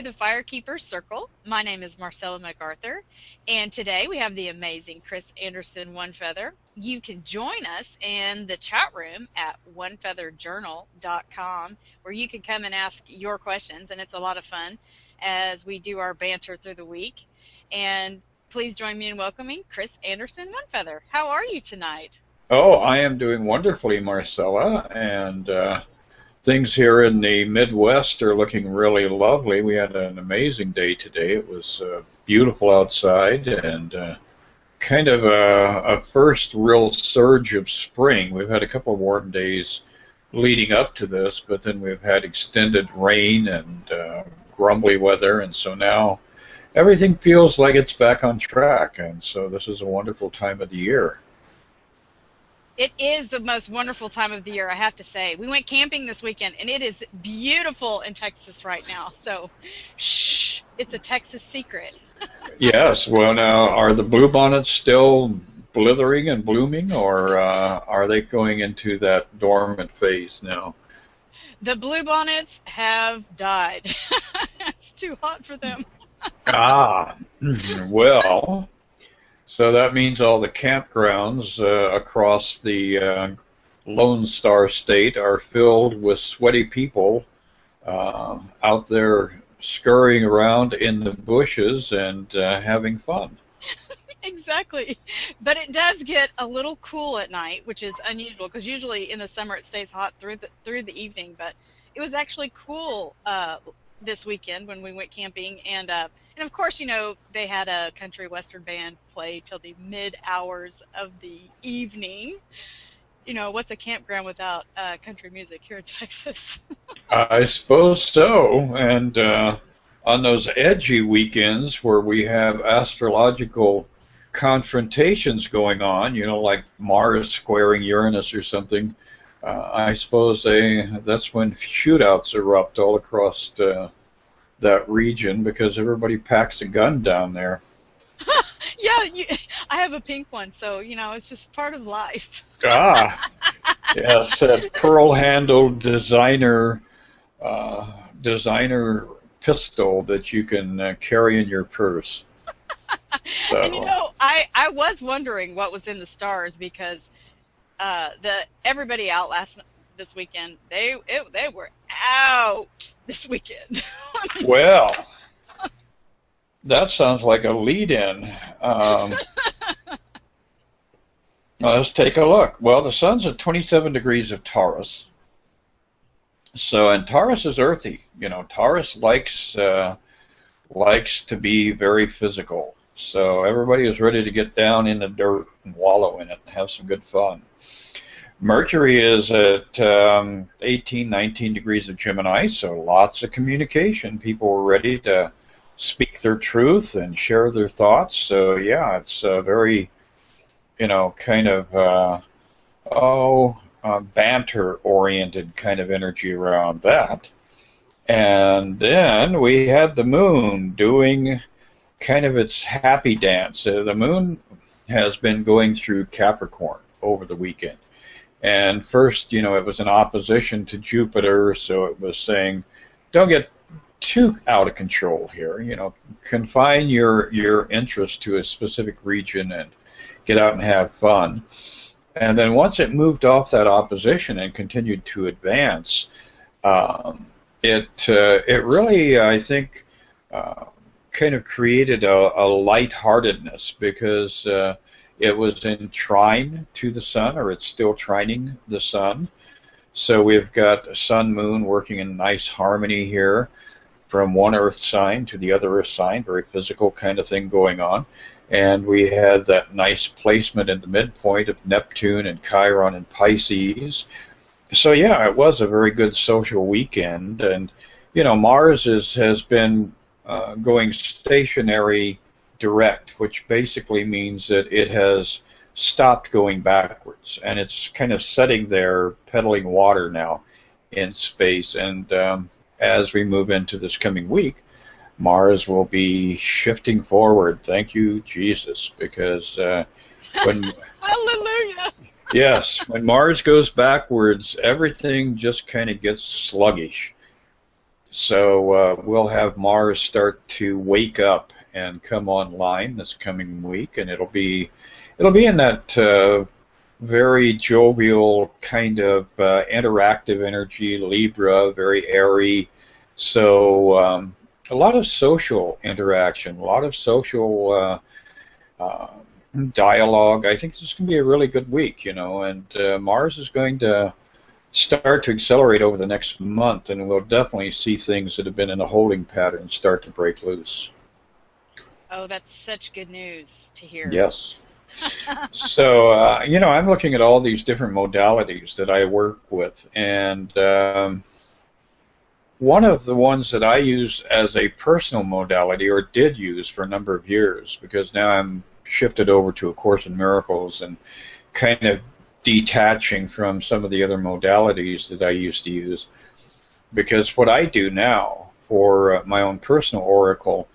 the Firekeeper Circle. My name is Marcella MacArthur, and today we have the amazing Chris Anderson Onefeather. You can join us in the chat room at onefeatherjournal.com, where you can come and ask your questions, and it's a lot of fun as we do our banter through the week. And please join me in welcoming Chris Anderson Onefeather. How are you tonight? Oh, I am doing wonderfully, Marcella, and things here in the Midwest are looking really lovely. We had an amazing day today. It was beautiful outside and kind of a first real surge of spring. We've had a couple of warm days leading up to this, but then we've had extended rain and grumbly weather, and so now everything feels like it's back on track, and so this is a wonderful time of the year. It is the most wonderful time of the year, I have to say. We went camping this weekend, and it is beautiful in Texas right now. So, shh, it's a Texas secret. Yes. Well, now, are the bluebonnets still blithering and blooming, or are they going into that dormant phase now? The bluebonnets have died. It's too hot for them. Well... So that means all the campgrounds across the Lone Star State are filled with sweaty people out there scurrying around in the bushes and having fun. Exactly. But it does get a little cool at night, which is unusual, because usually in the summer it stays hot through the evening. But it was actually cool this weekend when we went camping, and of course, you know, they had a country western band play till the mid hours of the evening. You know, what's a campground without country music here in Texas? I suppose so. And on those edgy weekends where we have astrological confrontations going on, you know, like Mars squaring Uranus or something, I suppose that's when shootouts erupt all across that region, because everybody packs a gun down there. Yeah, I have a pink one, so, you know, it's just part of life. Yes, that pearl-handled designer pistol that you can carry in your purse. So. And, you know, I was wondering what was in the stars, because everybody out this weekend, they were out this weekend. Well, that sounds like a lead-in. Let's take a look. Well, the sun's at 27 degrees of Taurus. So, and Taurus is earthy. You know, Taurus likes to be very physical. So everybody is ready to get down in the dirt and wallow in it and have some good fun. Mercury is at 18, 19 degrees of Gemini, so lots of communication. People are ready to speak their truth and share their thoughts. So, yeah, it's a very, you know, kind of, banter-oriented kind of energy around that. And then we had the moon doing kind of its happy dance. The moon has been going through Capricorn over the weekend. And first, you know, it was in opposition to Jupiter, so it was saying, don't get too out of control here. You know, confine your interest to a specific region and get out and have fun. And then once it moved off that opposition and continued to advance, it really, I think, kind of created a lightheartedness, because it was in trine to the sun, or it's still trining the sun. So we've got sun, moon working in nice harmony here from one earth sign to the other earth sign, very physical kind of thing going on. And we had that nice placement in the midpoint of Neptune and Chiron and Pisces. So yeah, it was a very good social weekend. And, you know, Mars has been going stationary direct, which basically means that it has stopped going backwards, and it's kind of sitting there pedaling water now in space. And as we move into this coming week, Mars will be shifting forward. Thank you, Jesus, because when Hallelujah. Yes, when Mars goes backwards, everything just kind of gets sluggish. So we'll have Mars start to wake up and come online this coming week, and it'll be in that very jovial kind of interactive energy, Libra, very airy. So a lot of social interaction, a lot of social dialogue. I think this is going to be a really good week, and Mars is going to start to accelerate over the next month, and we'll definitely see things that have been in a holding pattern start to break loose. Oh, that's such good news to hear. Yes. So, I'm looking at all these different modalities that I work with, and one of the ones that I use as a personal modality, or did use for a number of years, because now I'm shifted over to A Course in Miracles and kind of detaching from some of the other modalities that I used to use, because what I do now for my own personal oracle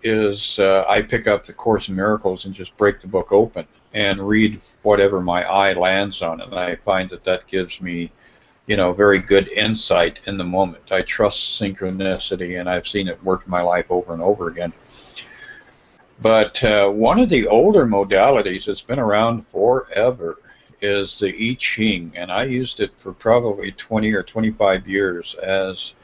is I pick up the Course in Miracles and just break the book open and read whatever my eye lands on, and I find that gives me very good insight in the moment. I trust synchronicity, and I've seen it work in my life over and over again. But one of the older modalities that's been around forever is the I Ching, and I used it for probably 20 or 25 years as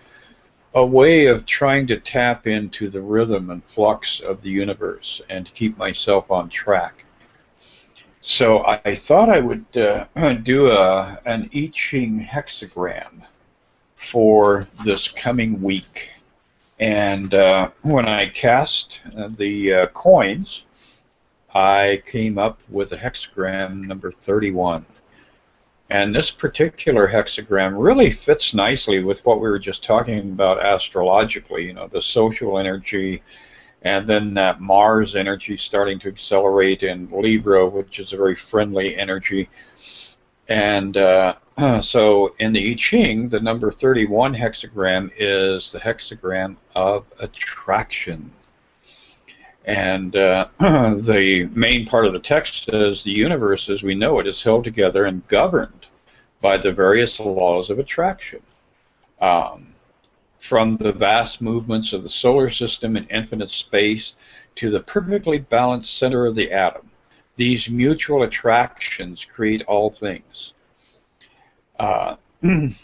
a way of trying to tap into the rhythm and flux of the universe and to keep myself on track. So I thought I would do an I Ching hexagram for this coming week. And when I cast the coins, I came up with a hexagram number 31. And this particular hexagram really fits nicely with what we were just talking about astrologically, the social energy, and then that Mars energy starting to accelerate in Libra, which is a very friendly energy. And so in the I Ching, the number 31 hexagram is the hexagram of attraction. And the main part of the text says the universe as we know it is held together and governed by the various laws of attraction. From the vast movements of the solar system in infinite space to the perfectly balanced center of the atom, these mutual attractions create all things. In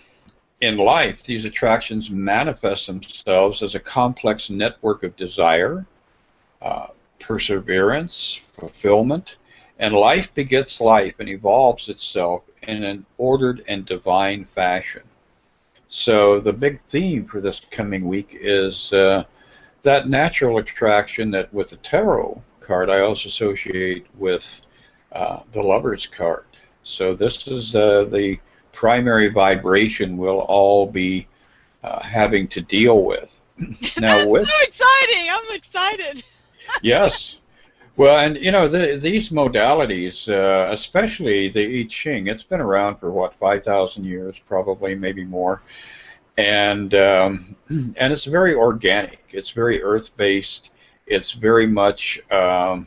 life, these attractions manifest themselves as a complex network of desire, perseverance, fulfillment, and life begets life and evolves itself in an ordered and divine fashion. So the big theme for this coming week is that natural attraction that with the tarot card I also associate with the Lover's card. So this is the primary vibration we'll all be having to deal with. Now, That's so exciting! I'm excited. Yes. Well, and these modalities, especially the I Ching, it's been around for what, 5,000 years, probably, maybe more, and it's very organic. It's very earth-based. It's very much a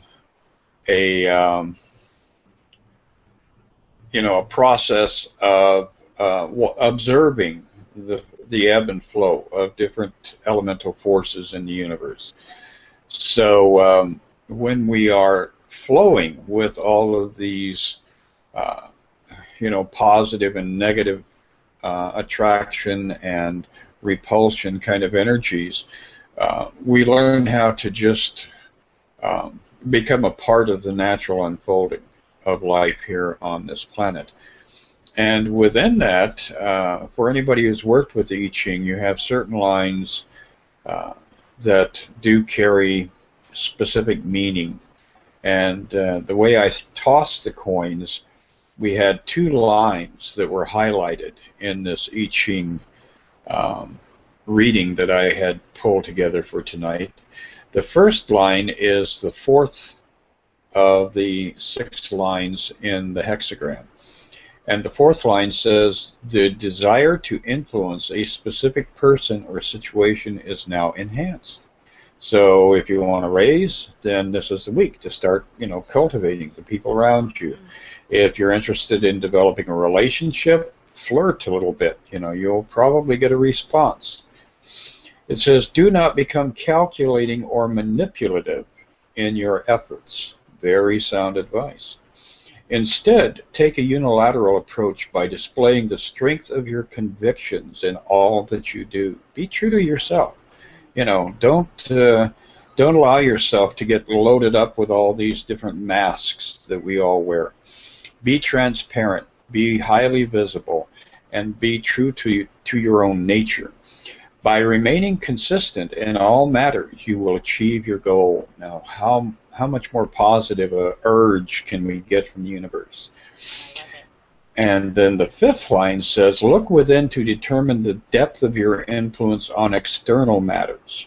process of observing the ebb and flow of different elemental forces in the universe. So when we are flowing with all of these, positive and negative attraction and repulsion kind of energies, we learn how to just become a part of the natural unfolding of life here on this planet. And within that, for anybody who's worked with the I Ching, you have certain lines that do carry specific meaning. And the way I tossed the coins, we had two lines that were highlighted in this I Ching reading that I had pulled together for tonight. The first line is the fourth of the 6 lines in the hexagram. And the fourth line says, the desire to influence a specific person or situation is now enhanced. So if you want to raise, then this is the week to start, cultivating the people around you. If you're interested in developing a relationship, flirt a little bit. You'll probably get a response. It says, do not become calculating or manipulative in your efforts. Very sound advice. Instead, take a unilateral approach by displaying the strength of your convictions in all that you do. Be true to yourself. Don't allow yourself to get loaded up with all these different masks that we all wear. Be transparent, be highly visible, and be true to your own nature. By remaining consistent in all matters, you will achieve your goal. Now, how much more positive a urge can we get from the universe? And then the fifth line says, look within to determine the depth of your influence on external matters.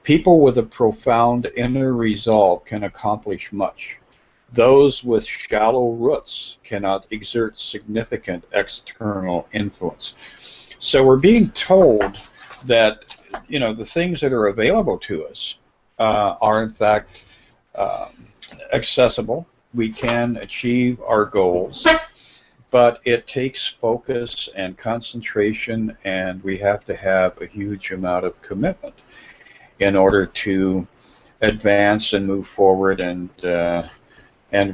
People with a profound inner resolve can accomplish much. Those with shallow roots cannot exert significant external influence. So we're being told that, the things that are available to us are in fact accessible. We can achieve our goals, but it takes focus and concentration, and we have to have a huge amount of commitment in order to advance and move forward and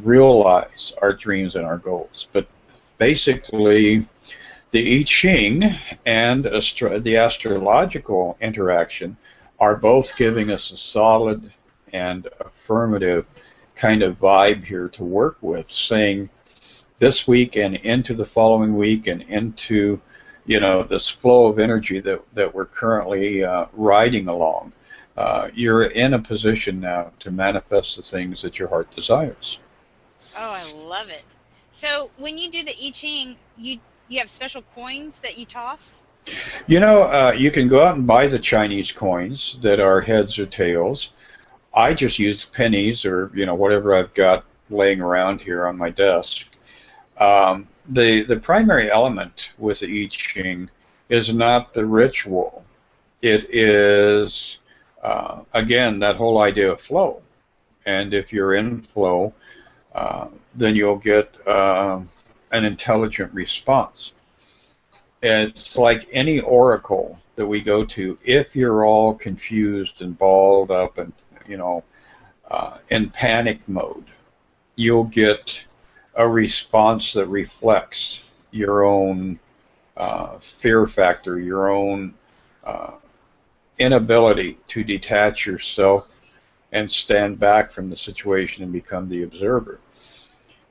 realize our dreams and our goals. But basically, the I Ching and the astrological interaction are both giving us a solid and affirmative kind of vibe here to work with, saying this week and into the following week and into this flow of energy that we're currently riding along. You're in a position now to manifest the things that your heart desires. Oh, I love it. So when you do the I Ching, you have special coins that you toss? You can go out and buy the Chinese coins that are heads or tails. I just use pennies or whatever I've got laying around here on my desk. The primary element with the I Ching is not the ritual. It is again that whole idea of flow. And if you're in flow, then you'll get an intelligent response. It's like any oracle that we go to. If you're all confused and balled up and in panic mode, you'll get a response that reflects your own fear factor, your own inability to detach yourself and stand back from the situation and become the observer.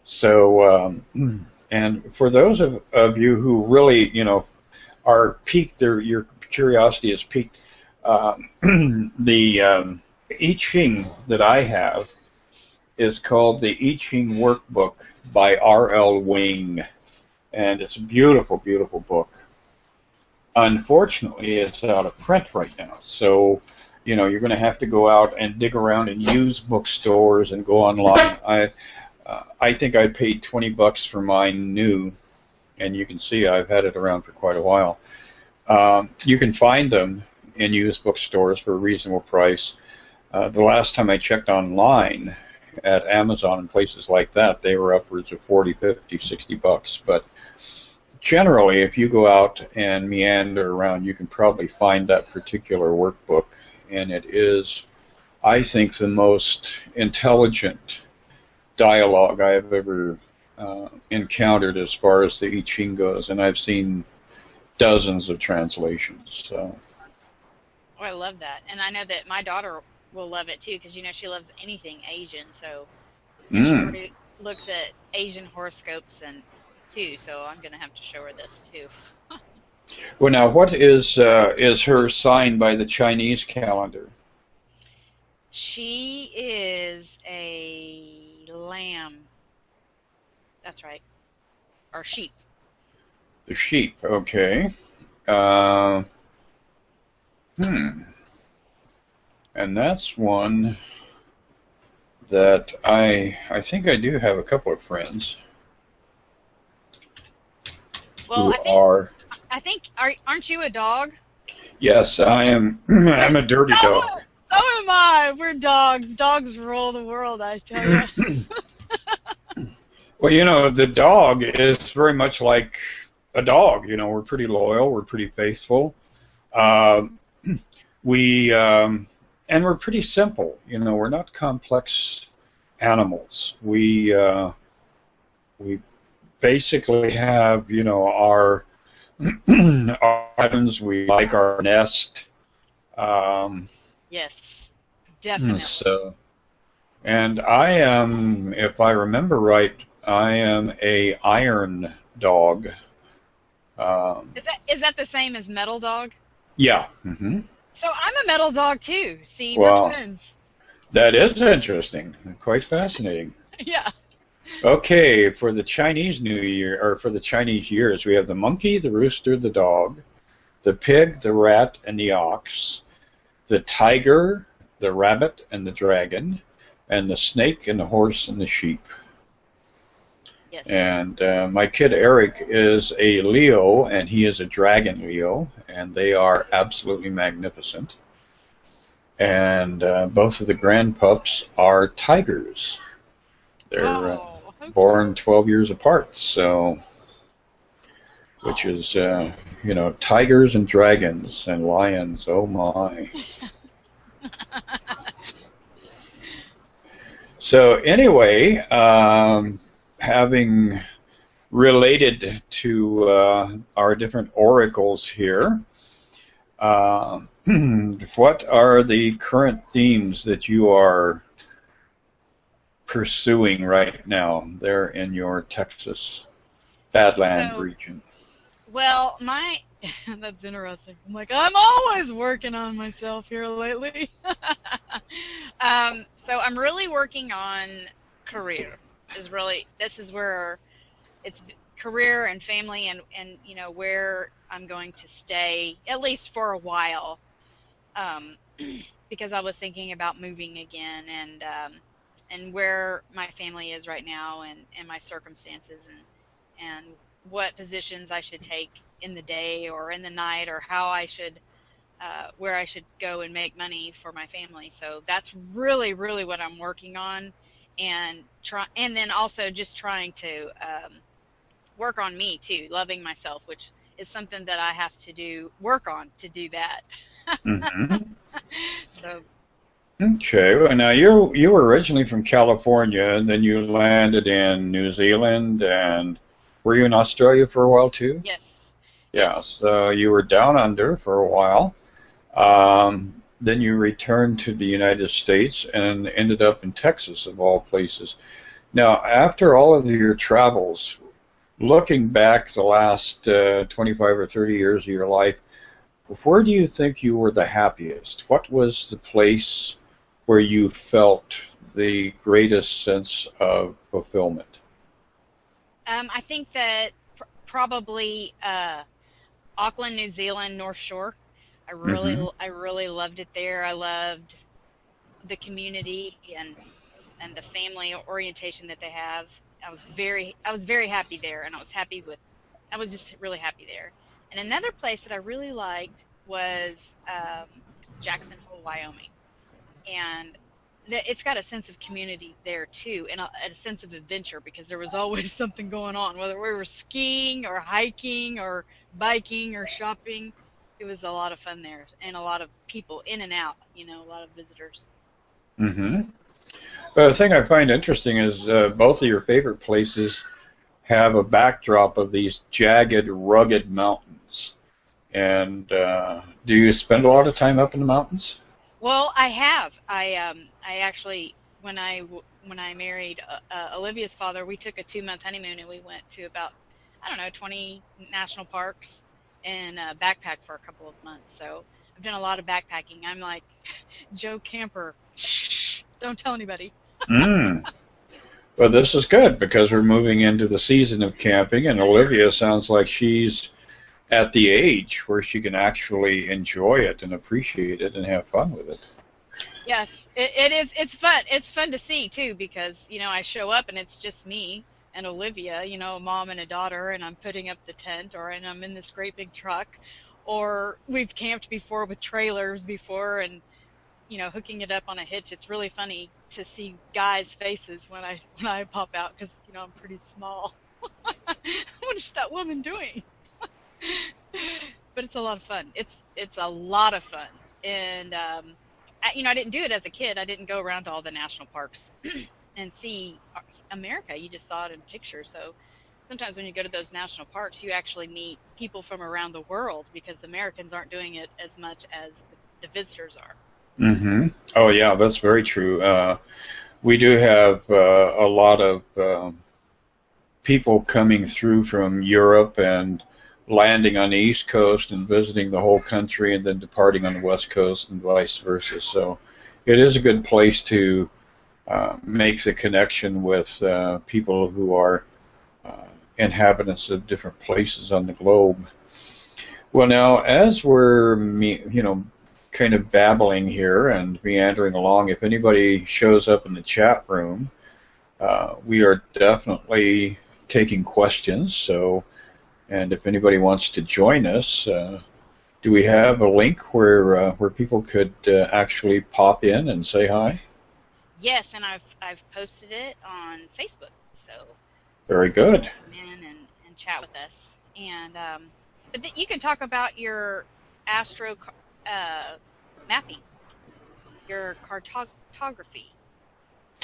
So, and for those of you who really, are piqued, your curiosity is piqued, the I Ching that I have is called the I Ching Workbook by R.L. Wing, and it's a beautiful, beautiful book. Unfortunately, it's out of print right now, so you're going to have to go out and dig around and use bookstores and go online. I think I paid $20 for mine new, and you can see I've had it around for quite a while. You can find them in used bookstores for a reasonable price. The last time I checked online at Amazon and places like that, they were upwards of $40, $50, $60. But generally, if you go out and meander around, you can probably find that particular workbook, and it is, I think, the most intelligent dialogue I have ever encountered as far as the I Ching goes, and I've seen dozens of translations. So. Oh, I love that, and I know that my daughter will love it too, because she loves anything Asian. So she already looks at Asian horoscopes and too. So I'm gonna have to show her this too. Well, now, what is her sign by the Chinese calendar? She is a lamb. That's right. Or sheep. The sheep, okay. And that's one that I think I do have a couple of friends Well, who aren't you a dog? Yes, I am. I'm a dirty dog. So am I. We're dogs. Dogs rule the world, I tell you. Well, the dog is very much like a dog. We're pretty loyal. We're pretty faithful. we and we're pretty simple. You know, we're not complex animals. We basically have, you know, our our items. We like our nest. Um, Yes, definitely. so, and I am, if I remember right, I am a iron dog. Um, Is that the same as metal dog? yeah. Hmm. So I'm a metal dog too. See, we're Well, twins. that is interesting. Quite fascinating. Yeah. Okay, for the Chinese New Year, or for the Chinese years, we have the monkey, the rooster, the dog, the pig, the rat, and the ox, the tiger, the rabbit, and the dragon, and the snake, and the horse, and the sheep. Yes. And my kid Eric is a Leo, and he is a dragon Leo, and they are absolutely magnificent. And both of the grandpups are tigers. They're Oh, how born cute. 12 years apart, so which is you know, tigers and dragons and lions. Oh my! So anyway, having related to our different oracles here, uh, what are the current themes that you are pursuing right now there in your Texas Badland So, region? well, that's interesting. I'm like, I'm always working on myself here lately. So I'm really working on career. This is where it's career and family and where I'm going to stay at least for a while. Um, because I was thinking about moving again and where my family is right now and my circumstances and what positions I should take in the day or in the night or how I should where I should go and make money for my family. So that's really what I'm working on, and then also just trying to work on me too, loving myself, which is something that I have to work on to do that. Hmm. So Okay, well now you were originally from California, and then you landed in New Zealand, and were you in Australia for a while too? yes, Yeah, yes. so you were down under for a while. Then you returned to the United States and ended up in Texas, of all places. Now, after all of your travels, looking back the last 25 or 30 years of your life, where do you think you were the happiest? What was the place where you felt the greatest sense of fulfillment? I think that probably Auckland, New Zealand, North Shore. Mm-hmm. I really loved it there. I loved the community and the family orientation that they have. I was very happy there, and I was just really happy there. And another place that I really liked was Jackson Hole, Wyoming, and it's got a sense of community there too, and a sense of adventure because there was always something going on, whether we were skiing or hiking or biking or shopping. It was a lot of fun there, and a lot of people in and out. A lot of visitors. Mm-hmm. The thing I find interesting is both of your favorite places have a backdrop of these jagged, rugged mountains. And do you spend a lot of time up in the mountains? Well, I have. I actually, when I married Olivia's father, we took a 2 month honeymoon and we went to about, I don't know, 20 national parks and backpacked for a couple of months. So I've done a lot of backpacking. I'm like Joe Camper. Shh, don't tell anybody. Mm. Well, this is good because we're moving into the season of camping, and Olivia sounds like she's at the age where she can actually enjoy it and appreciate it and have fun with it. Yes, it is. It's fun. It's fun to see too because I show up and it's just me and Olivia, a mom and a daughter, and I'm putting up the tent, and I'm in this great big truck, or we've camped before with trailers before, and hooking it up on a hitch. It's really funny to see guys' faces when I pop out because I'm pretty small. What is that woman doing? But it's a lot of fun. It's a lot of fun. and I didn't do it as a kid. I didn't go around to all the national parks and see America. You just saw it in pictures. So sometimes when you go to those national parks, you actually meet people from around the world because Americans aren't doing it as much as the visitors are. Hmm. Oh, yeah, that's very true. We do have a lot of people coming through from Europe and landing on the East Coast and visiting the whole country and then departing on the West Coast and vice versa. So it is a good place to make the connection with people who are uh, inhabitants of different places on the globe. Well, now, as we're, kind of babbling here and meandering along, if anybody shows up in the chat room, we are definitely taking questions. So, and if anybody wants to join us, do we have a link where people could actually pop in and say hi? Yes, and I've posted it on Facebook, so Very good. come in and chat with us. And but you can talk about your astro mapping, your cartography.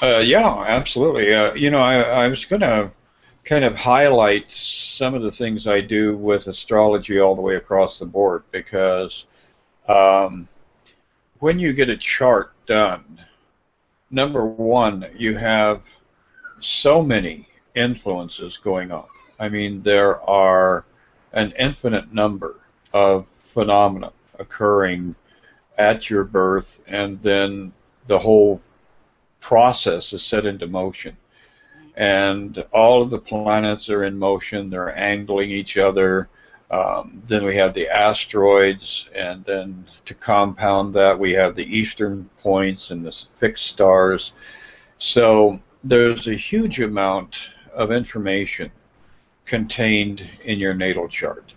Yeah, absolutely. I was going to kind of highlight some of the things I do with astrology all the way across the board because um, when you get a chart done, number one, you have so many influences going on. I mean, there are an infinite number of phenomena occurring at your birth, and then the whole process is set into motion. And all of the planets are in motion, they're angling each other. Then we have the asteroids, and then to compound that, we have the eastern points and the fixed stars. So there's a huge amount of information contained in your natal chart.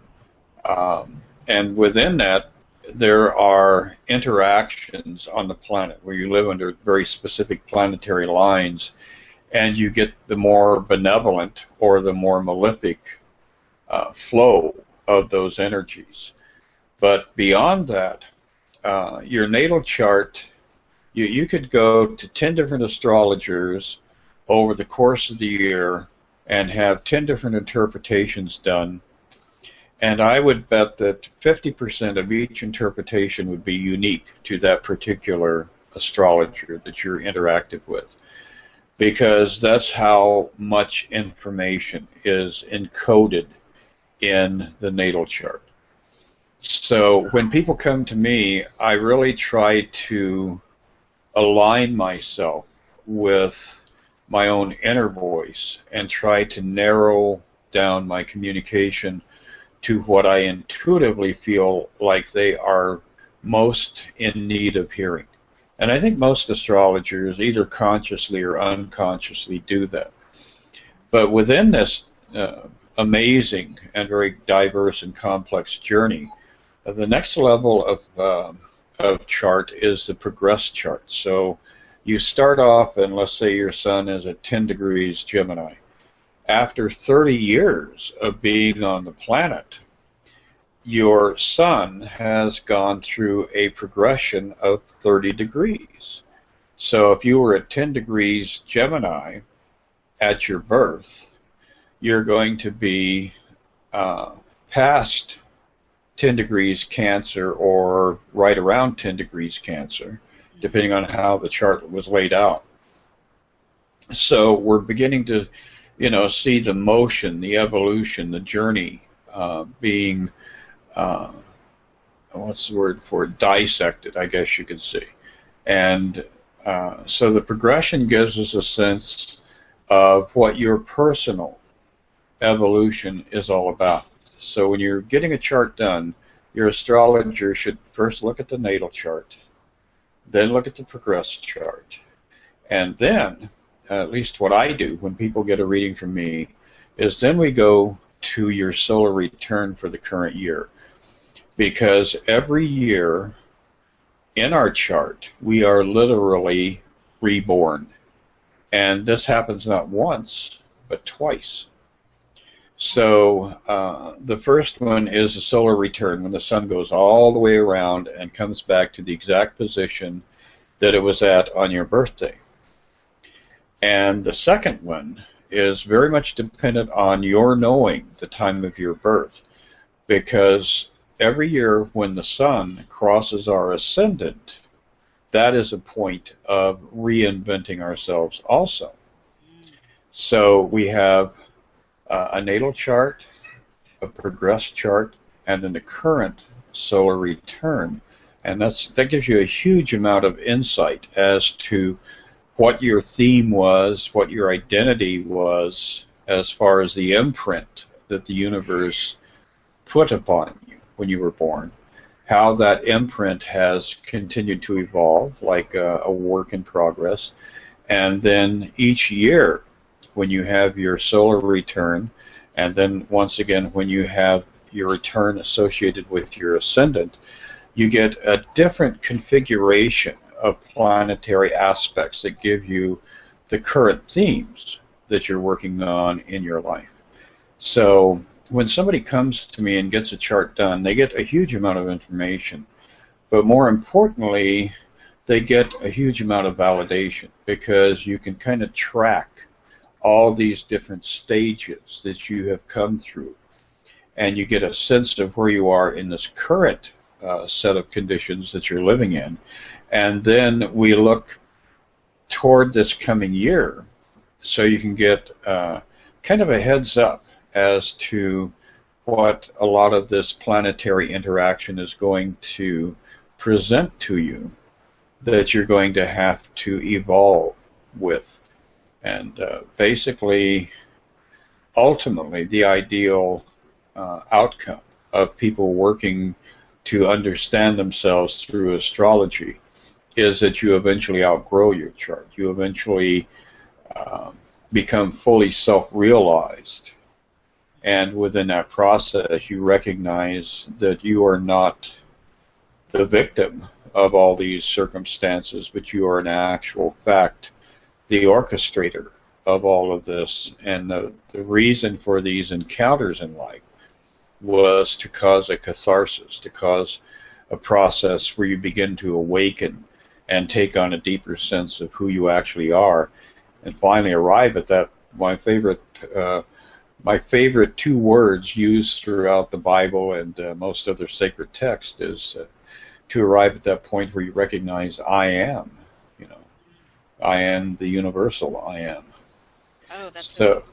And within that, there are interactions on the planet where you live under very specific planetary lines, and you get the more benevolent or the more malefic flow of those energies. But beyond that, your natal chart, you could go to 10 different astrologers over the course of the year and have 10 different interpretations done. And I would bet that 50% of each interpretation would be unique to that particular astrologer that you're interactive with, because that's how much information is encoded in the natal chart. So when people come to me, I really try to align myself with my inner inner voice and try to narrow down my communication to what I intuitively feel like they are most in need of hearing. And I think most astrologers, either consciously or unconsciously, do that. But within this amazing and very diverse and complex journey, the next level of chart is the progress chart. So you start off, and let's say your sun is at 10 degrees Gemini. After 30 years of being on the planet, your sun has gone through a progression of 30 degrees. So if you were at 10 degrees Gemini at your birth, you're going to be past 10 degrees Cancer or right around 10 degrees Cancer, depending on how the chart was laid out. So we're beginning to, see the motion, the evolution, the journey being, what's the word for it? Dissected, I guess you could say. And so the progression gives us a sense of what your personal evolution is all about. So when you're getting a chart done, your astrologer should first look at the natal chart, then look at the progress chart, and then, at least what I do when people get a reading from me, is then we go to your solar return for the current year. Because every year in our chart, we are literally reborn. And this happens not once, but twice. So the first one is a solar return, when the sun goes all the way around and comes back to the exact position that it was at on your birthday. And the second one is very much dependent on your knowing the time of your birth, because every year when the sun crosses our ascendant, that is a point of reinventing ourselves also. So we have a natal chart, a progressed chart, and then the current solar return. And that gives you a huge amount of insight as to what your theme was, what your identity was, as far as the imprint that the universe put upon you when you were born, how that imprint has continued to evolve, like a work in progress. And then each year, when you have your solar return, and then once again when you have your return associated with your ascendant, you get a different configuration of planetary aspects that give you the current themes that you're working on in your life. So when somebody comes to me and gets a chart done, they get a huge amount of information, but more importantly, they get a huge amount of validation, because you can kind of track all these different stages that you have come through, and you get a sense of where you are in this current set of conditions that you're living in. And then we look toward this coming year, so you can get kind of a heads up as to what a lot of this planetary interaction is going to present to you, that you're going to have to evolve with. And basically, ultimately, the ideal outcome of people working to understand themselves through astrology is that you eventually outgrow your chart. You eventually become fully self-realized. And within that process, you recognize that you are not the victim of all these circumstances, but you are in actual fact the orchestrator of all of this. And the reason for these encounters in life was to cause a catharsis, to cause a process where you begin to awaken and take on a deeper sense of who you actually are, and finally arrive at that. My favorite two words used throughout the Bible and most other sacred text is to arrive at that point where you recognize I am. You know, I am the universal I am. Oh, that's so So beautiful.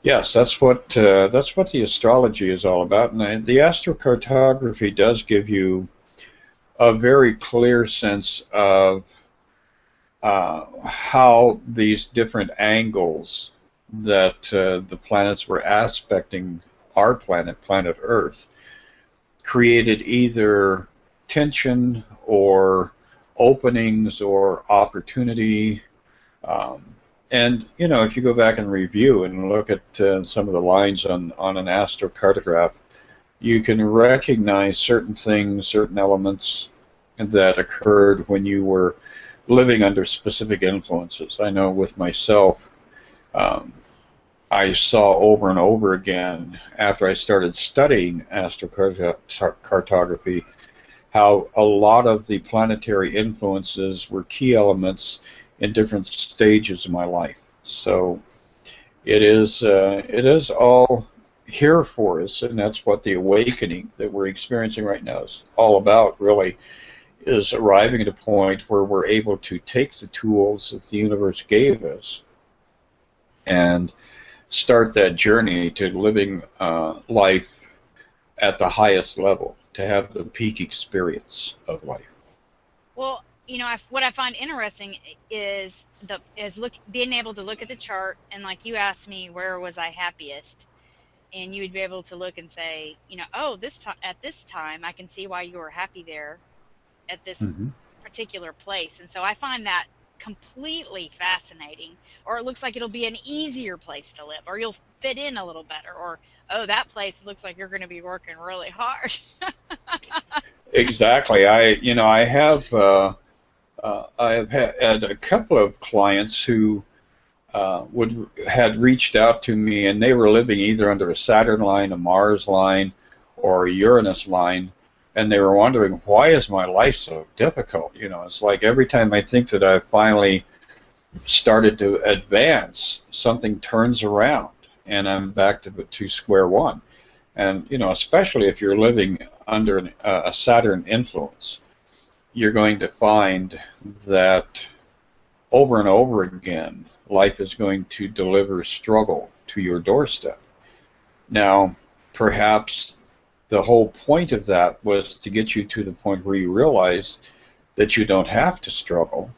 yes, that's what the astrology is all about, and the astrocartography does give you a very clear sense of how these different angles that the planets were aspecting our planet, planet Earth, created either tension or openings or opportunity. And you know, if you go back and review and look at some of the lines on an astrocartograph, you can recognize certain things, certain elements that occurred when you were living under specific influences. I know with myself, I saw over and over again after I started studying astrocartography how a lot of the planetary influences were key elements in different stages of my life. So it is all here for us, and that's what the awakening that we're experiencing right now is all about, really, is arriving at a point where we're able to take the tools that the universe gave us and start that journey to living life at the highest level, to have the peak experience of life. Well, you know, what I find interesting is being able to look at the chart, and like you asked me, where was I happiest? And you would be able to look and say, you know, oh, at this time, I can see why you were happy there at this Mm-hmm. particular place. And so I find that completely fascinating. Or it looks like it'll be an easier place to live, or you'll fit in a little better, or oh, that place looks like you're going to be working really hard. Exactly. I have had a couple of clients who had reached out to me, and they were living either under a Saturn line, a Mars line, or a Uranus line, and they were wondering, why is my life so difficult? You know, it's like every time I think that I've finally started to advance, something turns around, and I'm back to square one. And you know, especially if you're living under a Saturn influence, you're going to find that over and over again, life is going to deliver struggle to your doorstep. Now, perhaps the whole point of that was to get you to the point where you realize that you don't have to struggle.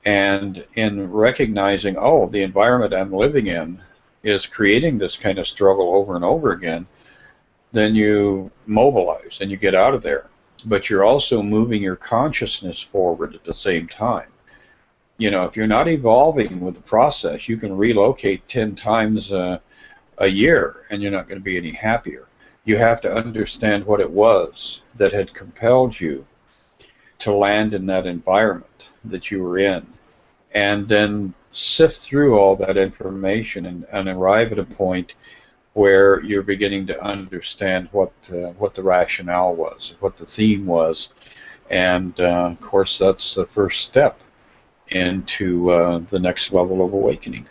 And in recognizing, oh, the environment I'm living in is creating this kind of struggle over and over again, then you mobilize and you get out of there. But you're also moving your consciousness forward at the same time. You know, if you're not evolving with the process, you can relocate 10 times a year and you're not going to be any happier. You have to understand what it was that had compelled you to land in that environment that you were in, and then sift through all that information and arrive at a point where you're beginning to understand what the rationale was, what the theme was, and of course that's the first step into the next level of awakening.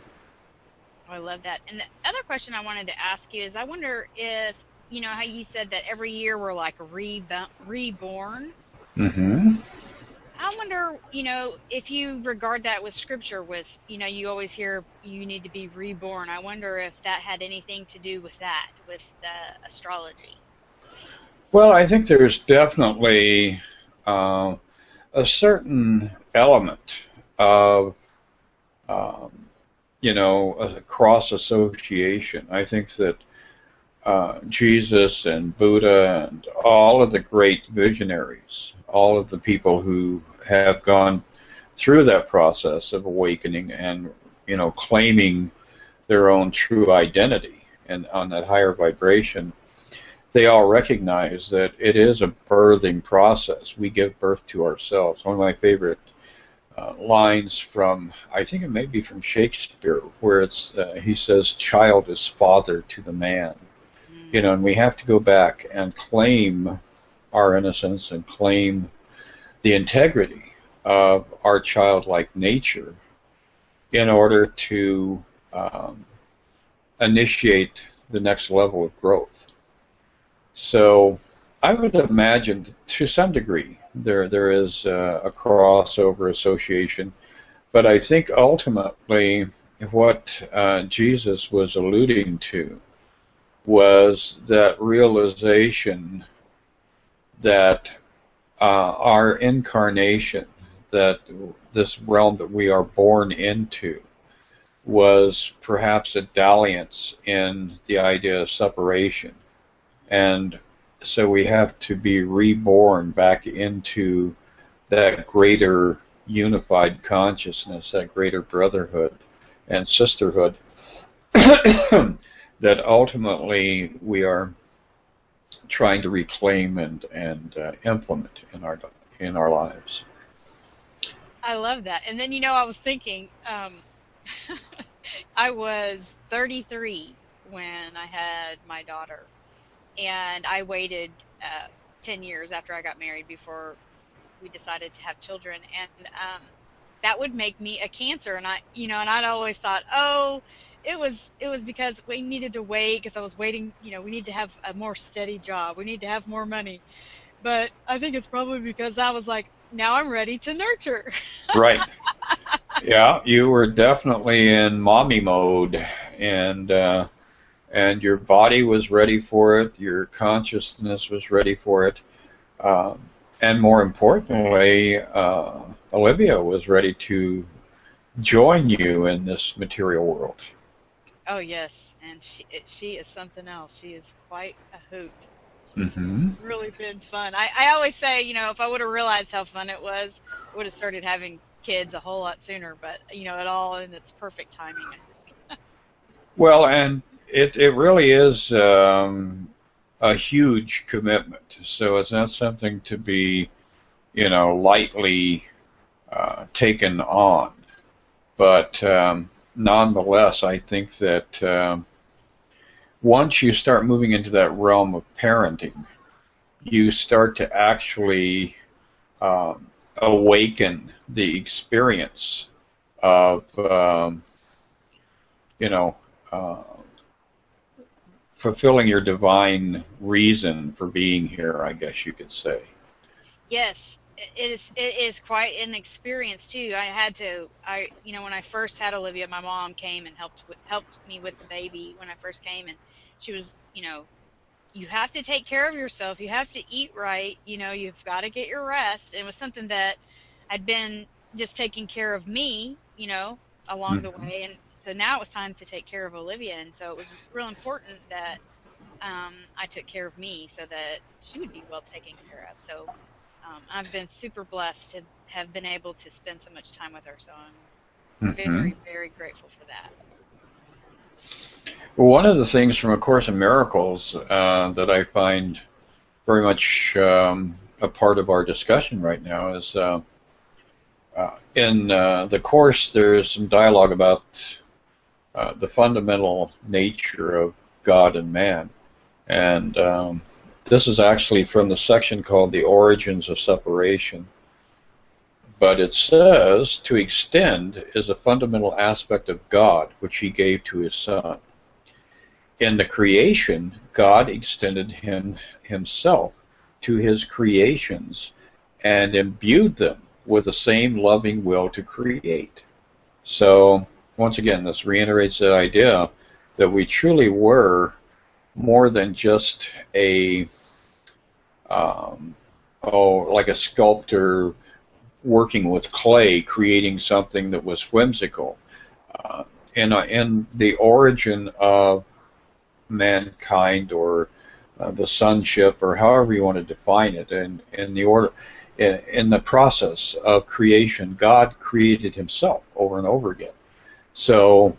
Oh, I love that. And the other question I wanted to ask you is, I wonder if, you know, how you said that every year we're like reborn. Mm-hmm. I wonder, you know, if you regard that with scripture, with, you know, you always hear you need to be reborn. I wonder if that had anything to do with that, with the astrology. Well, I think there's definitely a certain element of, you know, a cross association. I think that Jesus and Buddha and all of the great visionaries, all of the people who have gone through that process of awakening and, you know, claiming their own true identity and on that higher vibration, they all recognize that it is a birthing process. We give birth to ourselves. One of my favorite lines from, I think it may be from Shakespeare, where it's he says, "Child is father to the man." You know, and we have to go back and claim our innocence and claim the integrity of our childlike nature in order to initiate the next level of growth. So I would imagine to some degree there is a crossover association, but I think ultimately what Jesus was alluding to was that realization that our incarnation, that this realm that we are born into, was perhaps a dalliance in the idea of separation. And so we have to be reborn back into that greater unified consciousness, that greater brotherhood and sisterhood that ultimately we are trying to reclaim and implement in our lives. I love that. And then, you know, I was thinking, I was 33 when I had my daughter, and I waited 10 years after I got married before we decided to have children, and that would make me a Cancer. And I'd always thought, oh, it was because we needed to wait, because I was waiting, you know, we need to have a more steady job, we need to have more money. But I think it's probably because I was like, now I'm ready to nurture. Right. Yeah, you were definitely in mommy mode, and your body was ready for it, your consciousness was ready for it, and more importantly, Olivia was ready to join you in this material world. Oh yes, and she is something else. She is quite a hoot. Mm-hmm. It's really been fun. I always say, you know, if I would have realized how fun it was, I would have started having kids a whole lot sooner. But you know, it all in its perfect timing. Well, and it really is a huge commitment. So it's not something to be, you know, lightly taken on. But nonetheless, I think that once you start moving into that realm of parenting, you start to actually awaken the experience of, you know, uh, fulfilling your divine reason for being here, I guess you could say. Yes, it is quite an experience too. When I first had Olivia, my mom came and helped me with the baby when I first came, and she was, you have to take care of yourself. You have to eat right. You've got to get your rest. And it was something that I'd been just taking care of me, along the Hmm. way. And so now it was time to take care of Olivia. And so it was real important that I took care of me so that she would be well taken care of. So I've been super blessed to have been able to spend so much time with her. So I'm Hmm. very, very grateful for that. One of the things from A Course in Miracles that I find very much a part of our discussion right now is in the Course there's some dialogue about the fundamental nature of God and man. And this is actually from the section called The Origins of Separation. But it says to extend is a fundamental aspect of God which he gave to his Son. In the creation, God extended himself to his creations and imbued them with the same loving will to create. So, once again, this reiterates the idea that we truly were more than just um, like a sculptor working with clay, creating something that was whimsical. Uh, in the origin of mankind, or the sonship, or however you want to define it, and in the order, in the process of creation, God created Himself over and over again. So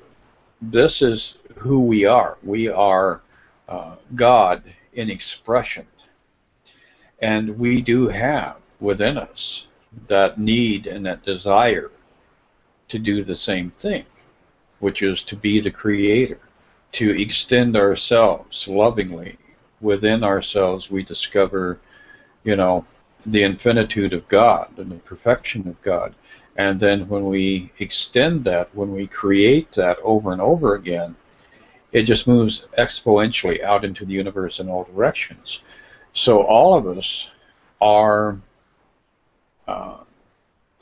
this is who we are. We are God in expression, and we do have within us that need and that desire to do the same thing, which is to be the creator, to extend ourselves lovingly. Within ourselves, we discover, you know, the infinitude of God and the perfection of God. And then when we extend that, when we create that over and over again, it just moves exponentially out into the universe in all directions. So all of us are, uh,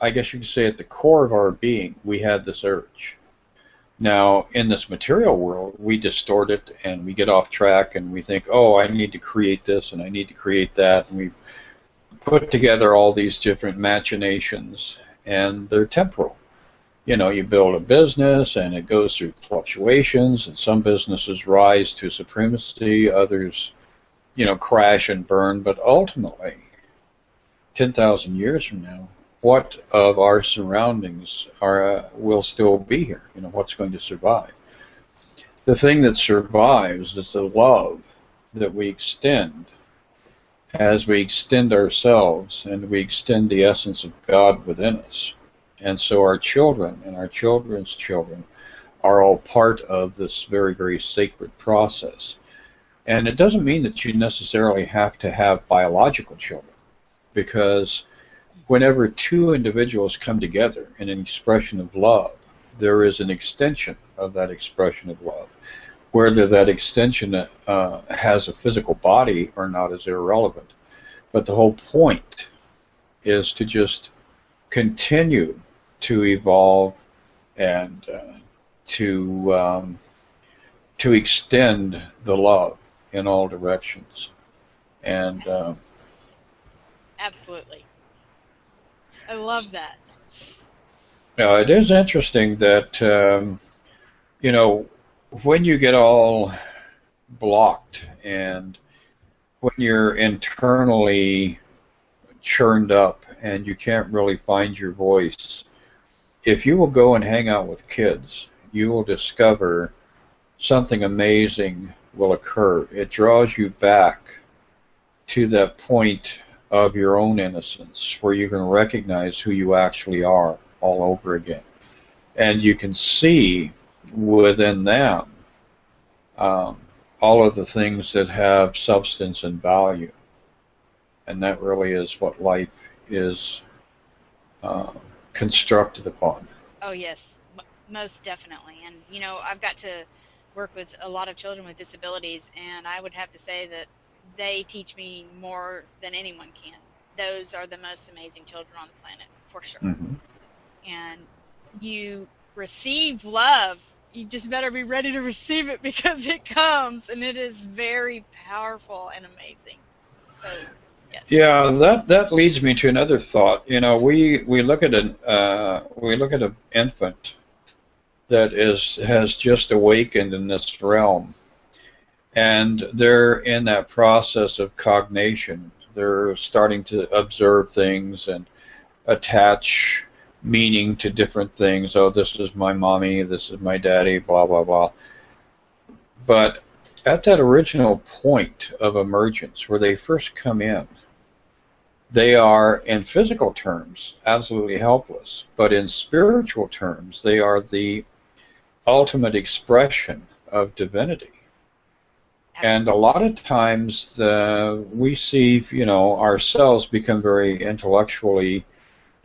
I guess you could say, at the core of our being, we had this urge. Now, in this material world, we distort it and we get off track and we think, oh, I need to create this and I need to create that. And we put together all these different machinations, and they're temporal. You build a business and it goes through fluctuations, and some businesses rise to supremacy, others, crash and burn. But ultimately, 10,000 years from now, what of our surroundings will still be here? What's going to survive? The thing that survives is the love that we extend as we extend ourselves and we extend the essence of God within us. And so our children and our children's children are all part of this very, very sacred process. And it doesn't mean that you necessarily have to have biological children, because whenever two individuals come together in an expression of love, there is an extension of that expression of love. Whether that extension has a physical body or not is irrelevant. But the whole point is to just continue to evolve and to extend the love in all directions. And Absolutely. I love that. it is interesting that you know when you get all blocked and when you're internally churned up and you can't really find your voice, if you will go and hang out with kids, you will discover something amazing will occur. It draws you back to that point of your own innocence where you can recognize who you actually are all over again. And you can see within them um, all of the things that have substance and value. And that really is what life is uh, constructed upon. Oh yes, most definitely. And I've got to work with a lot of children with disabilities, and I would have to say that they teach me more than anyone can. Those are the most amazing children on the planet, for sure. Hmm. And you receive love. You just better be ready to receive it because it comes, and it is very powerful and amazing. So, yes. Yeah, that leads me to another thought. We look at an infant that has just awakened in this realm, and they're in that process of cognition. They're starting to observe things and attach meaning to different things. Oh, this is my mommy, this is my daddy, blah, blah, blah. But at that original point of emergence where they first come in, they are, in physical terms, absolutely helpless. But in spiritual terms, they are the ultimate expression of divinity. And a lot of times we see, ourselves become very intellectually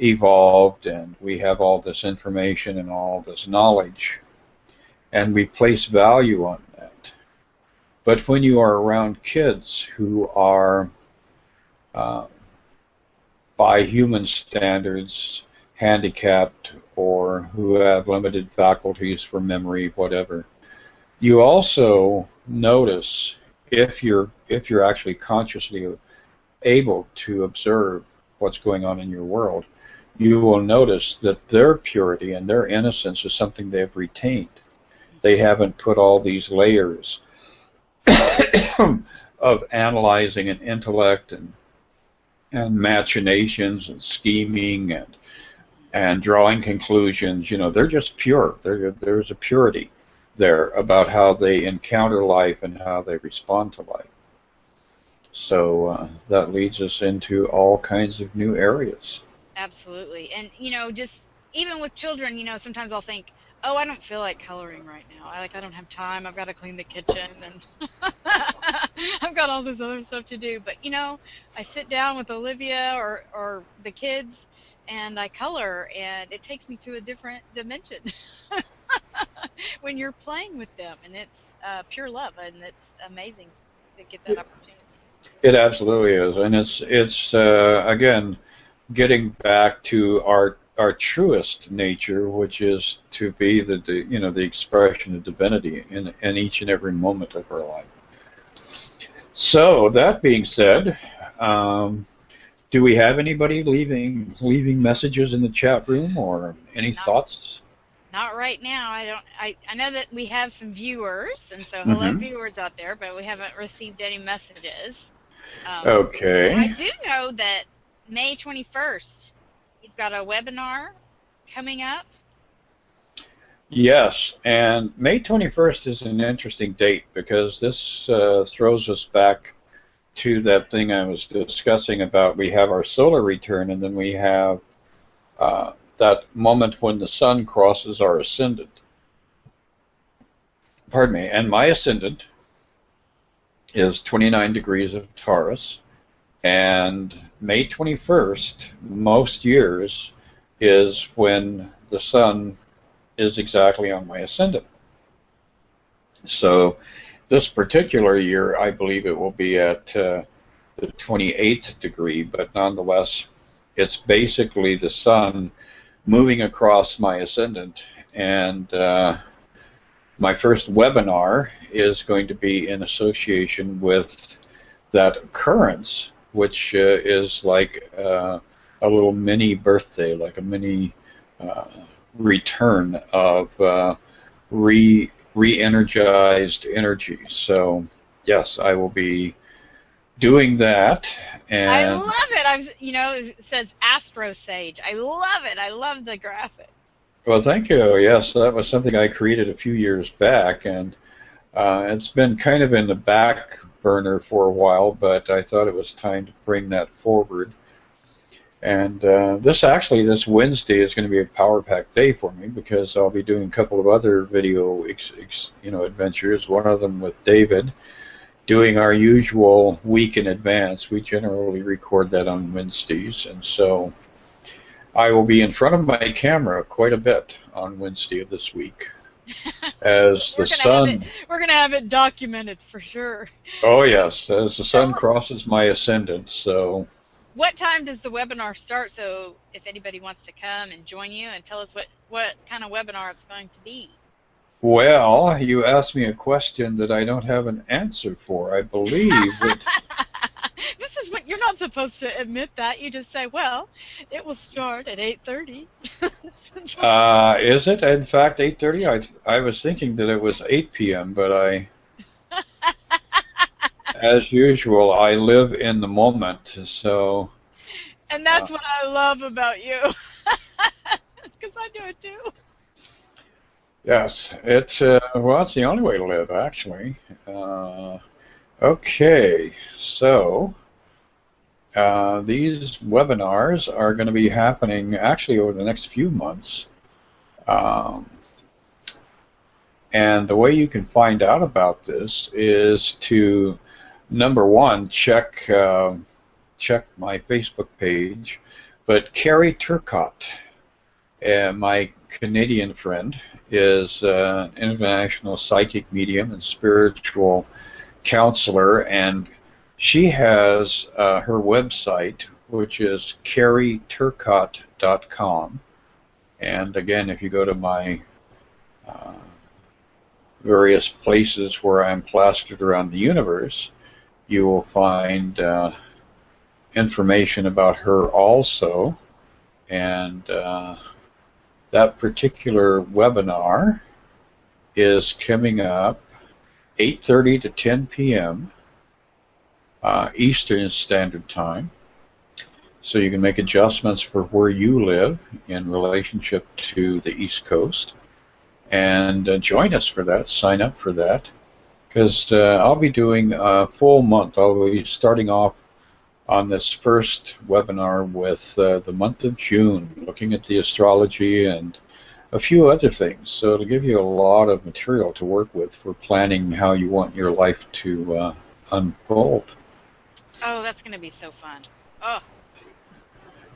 evolved, and we have all this information and all this knowledge, and we place value on that. But when you are around kids who are, by human standards, handicapped or who have limited faculties for memory, whatever, you also notice, if you're actually consciously able to observe what's going on in your world, you will notice that their purity and their innocence is something they've retained. They haven't put all these layers of analyzing and intellect and machinations and scheming and drawing conclusions. They're just pure. There's a purity there about how they encounter life and how they respond to life. So that leads us into all kinds of new areas. Absolutely. And, just even with children, sometimes I'll think, oh, I don't feel like coloring right now. I don't have time. I've got to clean the kitchen, and I've got all this other stuff to do. But, I sit down with Olivia or the kids, and I color, and it takes me to a different dimension when you're playing with them. And it's pure love, and it's amazing to get that opportunity. It absolutely is. And it's again, getting back to our truest nature, which is to be the expression of divinity in each and every moment of our life. So that being said, do we have anybody leaving messages in the chat room or any thoughts? Not right now. I know that we have some viewers, and so hello viewers out there, but we haven't received any messages. Okay. I do know that May 21st, you've got a webinar coming up. Yes, and May 21st is an interesting date because this throws us back to that thing I was discussing about we have our solar return, and then we have that moment when the sun crosses our ascendant. Pardon me, and my ascendant is 29 degrees of Taurus, and May 21st, most years, is when the sun is exactly on my ascendant. So this particular year, I believe it will be at the 28th degree, but nonetheless, it's basically the sun moving across my ascendant, and my first webinar is going to be in association with that occurrence, which is like a little mini birthday, like a mini return of re-energized energy. So yes, I will be doing that. And I love it. It says Astro Sage. I love it. I love the graphic. Well, thank you. Yes, that was something I created a few years back, and it's been kind of in the back burner for a while, but I thought it was time to bring that forward. And this Wednesday is going to be a power pack day for me because I'll be doing a couple of other video adventures. One of them with David, doing our usual week in advance. We generally record that on Wednesdays, and so I will be in front of my camera quite a bit on Wednesday of this week. As the sun, we're gonna have it documented for sure. Oh yes, as the sun crosses my ascendant. So, what time does the webinar start? So, if anybody wants to come and join you and tell us what kind of webinar it's going to be. Well, you asked me a question that I don't have an answer for. I believe that. This is what you're not supposed to admit that. You just say, "Well, it will start at 8:30." Is it? In fact, 8:30. I was thinking that it was 8 p.m., but as usual, I live in the moment. So. And that's what I love about you, because I do it too. Yes, it's it's the only way to live, actually. Okay, so these webinars are going to be happening actually over the next few months. And the way you can find out about this is to, number one, check my Facebook page. But Carrie Turcotte, my Canadian friend, is an international psychic medium and spiritual counselor, and she has her website, which is carrieturcotte.com. And again, if you go to my various places where I'm plastered around the universe, you will find information about her also. And that particular webinar is coming up 8:30 to 10 p.m. Eastern Standard Time. So you can make adjustments for where you live in relationship to the East Coast. And join us for that. Sign up for that. Because I'll be doing a full month. I'll be starting off on this first webinar with the month of June, looking at the astrology and a few other things. So it'll give you a lot of material to work with for planning how you want your life to unfold. Oh, that's going to be so fun. Oh.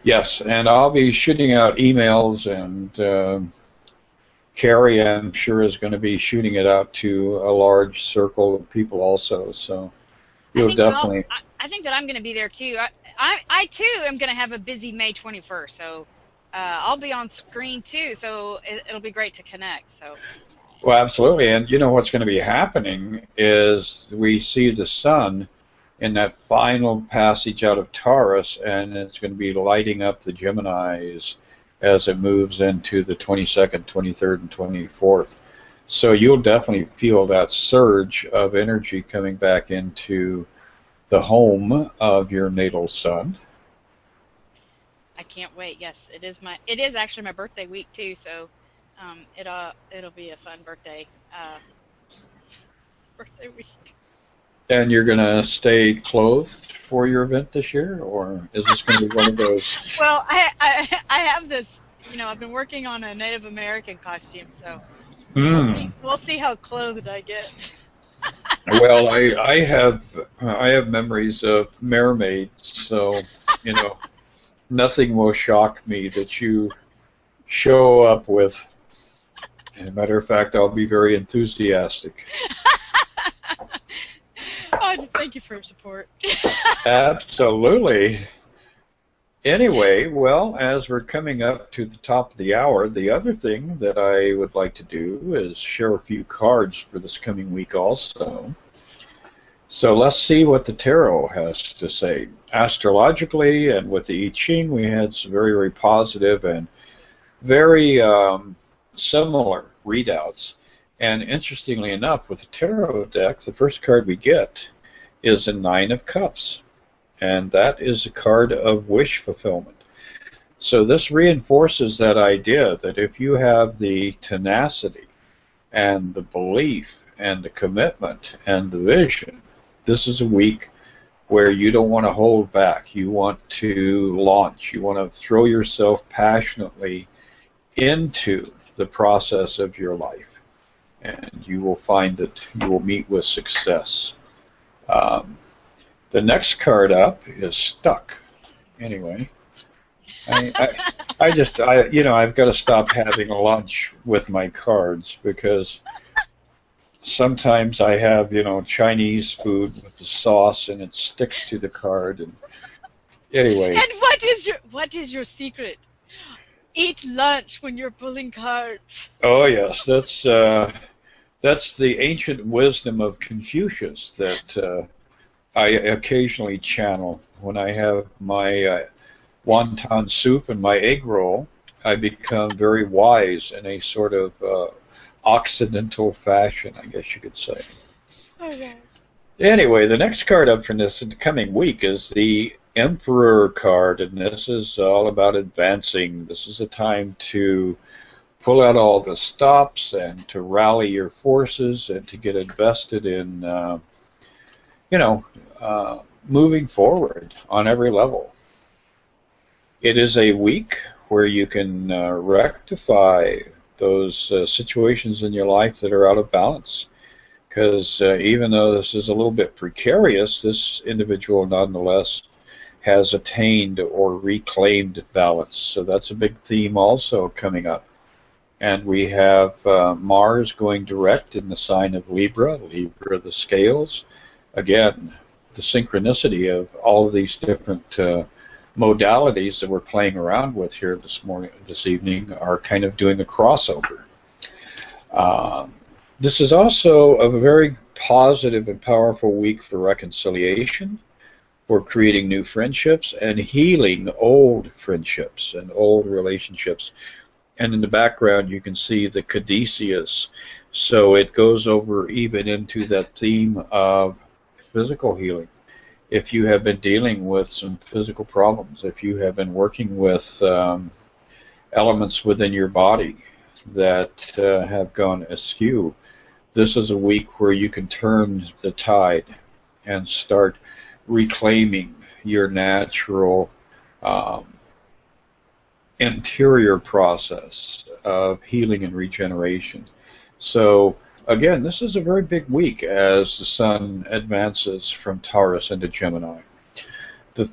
Yes, and I'll be shooting out emails, and Carrie, I'm sure, is going to be shooting it out to a large circle of people also. So you'll definitely. I think that I'm going to be there too. I too am going to have a busy May 21st, so I'll be on screen too. So it'll be great to connect. So. Well, absolutely, and you know what's going to be happening is we see the sun in that final passage out of Taurus, and it's going to be lighting up the Geminis as it moves into the 22nd, 23rd, and 24th. So you'll definitely feel that surge of energy coming back into the home of your natal sun. I can't wait. Yes, it is actually my birthday week too, so it'll be a fun birthday week. And you're going to stay clothed for your event this year, or is this going to be one of those? Well, I have this, I've been working on a Native American costume, so we'll see how clothed I get. Well, I have memories of mermaids, so nothing will shock me that you show up with. As a matter of fact, I'll be very enthusiastic. Oh, just thank you for your support. Absolutely. Anyway, well, as we're coming up to the top of the hour, the other thing that I would like to do is share a few cards for this coming week also. So let's see what the tarot has to say. Astrologically and with the I Ching, we had some very, very positive and very similar readouts. And interestingly enough, with the tarot deck, the first card we get is a Nine of Cups. And that is a card of wish fulfillment. So this reinforces that idea that if you have the tenacity and the belief and the commitment and the vision, this is a week where you don't want to hold back. You want to launch. You want to throw yourself passionately into the process of your life, and you will find that you will meet with success. Um, the next card up is stuck. Anyway, I've got to stop having lunch with my cards because sometimes I have, Chinese food with the sauce and it sticks to the card. And anyway. And what is your secret? Eat lunch when you're pulling cards. Oh yes, that's the ancient wisdom of Confucius that I occasionally channel when I have my wonton soup and my egg roll. I become very wise in a sort of Occidental fashion, I guess you could say. Okay. Anyway, the next card up for this coming week is the Emperor card, and this is all about advancing. This is a time to pull out all the stops and to rally your forces and to get invested in, moving forward on every level. It is a week where you can rectify those situations in your life that are out of balance. Because even though this is a little bit precarious, this individual nonetheless has attained or reclaimed balance. So that's a big theme also coming up. And we have Mars going direct in the sign of Libra the scales. Again, the synchronicity of all of these different modalities that we're playing around with here this evening are kind of doing a crossover. This is also a very positive and powerful week for reconciliation, for creating new friendships and healing old friendships and old relationships. And in the background you can see the caduceus. So it goes over even into that theme of physical healing. If you have been dealing with some physical problems, if you have been working with elements within your body that have gone askew, this is a week where you can turn the tide and start reclaiming your natural interior process of healing and regeneration. So again, this is a very big week as the sun advances from Taurus into Gemini. The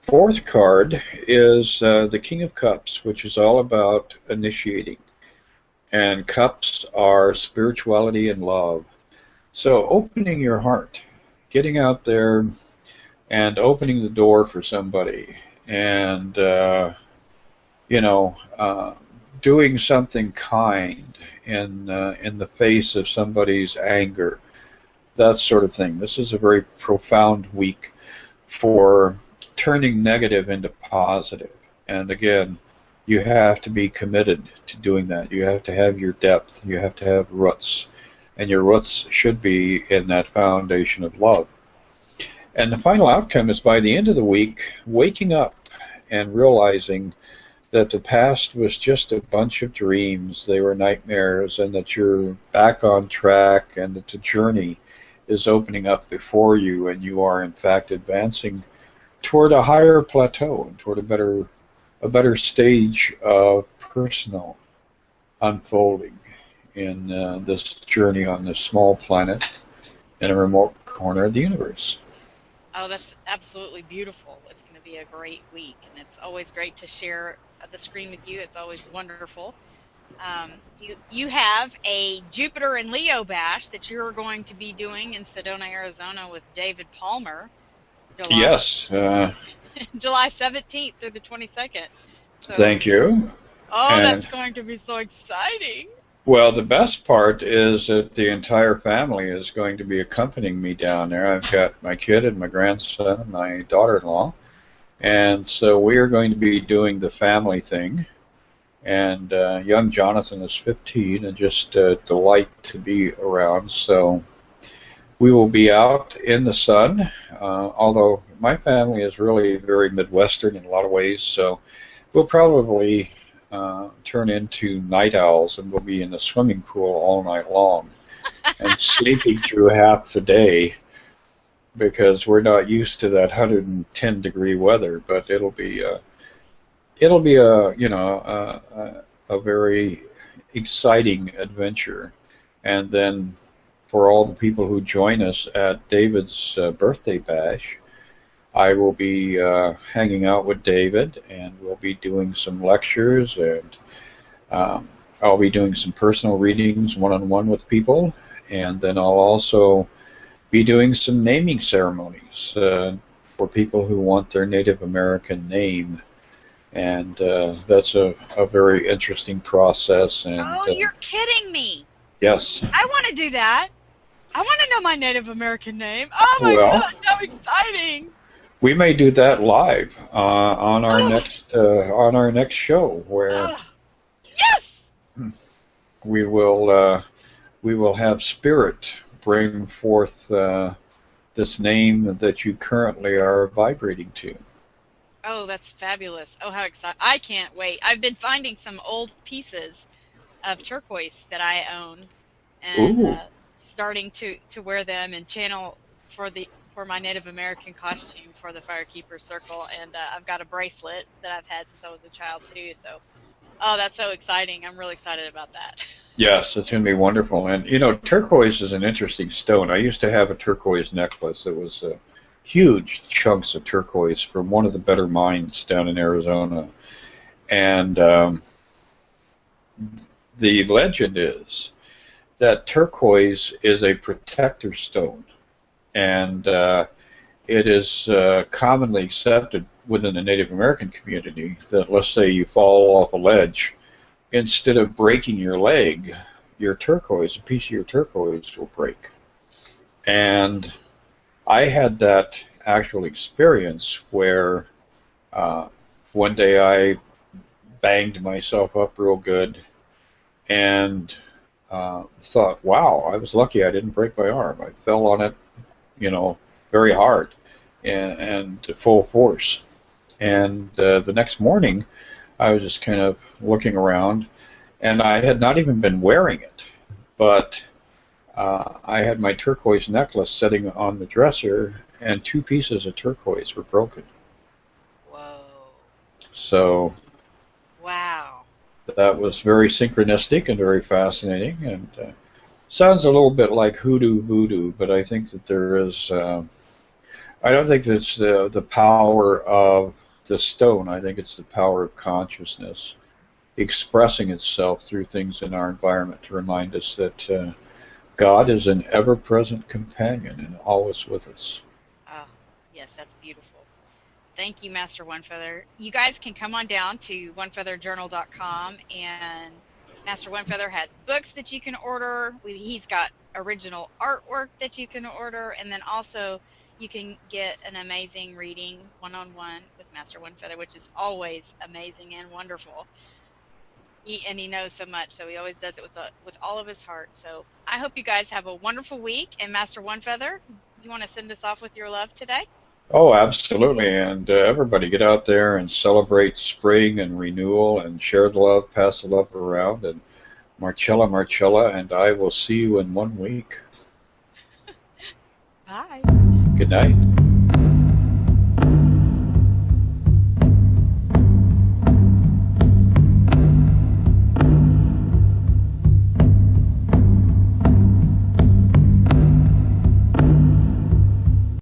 fourth card is the King of Cups, which is all about initiating. And cups are spirituality and love. So opening your heart, getting out there and opening the door for somebody and, doing something kind in the face of somebody's anger, that sort of thing. This is a very profound week for turning negative into positive. And again, you have to be committed to doing that. You have to have your depth. You have to have roots. And your roots should be in that foundation of love. And the final outcome is by the end of the week, waking up and realizing that the past was just a bunch of dreams. They were nightmares, and that you're back on track, and that the journey is opening up before you, and you are in fact advancing toward a higher plateau and toward a better stage of personal unfolding in this journey on this small planet in a remote corner of the universe. Oh, that's absolutely beautiful. It's going to be a great week, and it's always great to share the screen with you. It's always wonderful. You have a Jupiter and Leo bash that you're going to be doing in Sedona, Arizona with David Palmer. Yes. July 17th through the 22nd. So, thank you. Oh, that's going to be so exciting. Well, the best part is that the entire family is going to be accompanying me down there. I've got my kid and my grandson and my daughter-in-law. And so we are going to be doing the family thing. And young Jonathan is 15 and just a delight to be around. So we will be out in the sun, although my family is really very Midwestern in a lot of ways. So we'll probably turn into night owls, and we'll be in the swimming pool all night long and sleeping through half the day. because we're not used to that 110-degree weather. But it'll be a very exciting adventure. And then for all the people who join us at David's birthday bash, I will be hanging out with David, and we'll be doing some lectures, and um, I'll be doing some personal readings one-on-one with people, and then I'll also be doing some naming ceremonies for people who want their Native American name, and that's a very interesting process. And Oh, you're kidding me. yes, I want to do that. I want to know my Native American name. Oh my well, gosh, how exciting. we may do that live Oh, on our next show, where oh, yes. we will we will have Spirit bring forth this name that you currently are vibrating to. Oh, that's fabulous. Oh, how exciting. I can't wait. I've been finding some old pieces of turquoise that I own and Ooh, starting to wear them and channel for my Native American costume for the Firekeeper Circle. And I've got a bracelet that I've had since I was a child too. So, oh, that's so exciting. I'm really excited about that. yes, it's going to be wonderful. And you know, turquoise is an interesting stone. I used to have a turquoise necklace that was huge chunks of turquoise from one of the better mines down in Arizona. And the legend is that turquoise is a protector stone, and it is commonly accepted within the Native American community that, let's say you fall off a ledge, instead of breaking your leg, a piece of your turquoise will break. And I had that actual experience where uh, one day I banged myself up real good and thought, wow, I was lucky I didn't break my arm. I fell on it, very hard and to full force. And the next morning, I was just kind of looking around, and I had not even been wearing it, but I had my turquoise necklace sitting on the dresser, and two pieces of turquoise were broken. Whoa. So Wow. that was very synchronistic and very fascinating, and sounds a little bit like hoodoo voodoo, but I think that there is. I don't think it's the power of the stone. I think it's the power of consciousness expressing itself through things in our environment to remind us that God is an ever-present companion and always with us. Oh, yes, that's beautiful. Thank you, Master Onefeather. You guys can come on down to onefeatherjournal.com, and Master Onefeather has books that you can order. He's got original artwork that you can order, and then also you can get an amazing reading one-on-one with Master Onefeather, which is always amazing and wonderful. He knows so much, so he always does it with all of his heart. So I hope you guys have a wonderful week. And Master Onefeather, you want to send us off with your love today? Oh, absolutely. And everybody get out there and celebrate spring and renewal and share the love, pass the love around. And Marcella, Marcella, and I will see you in 1 week. Bye. Good night.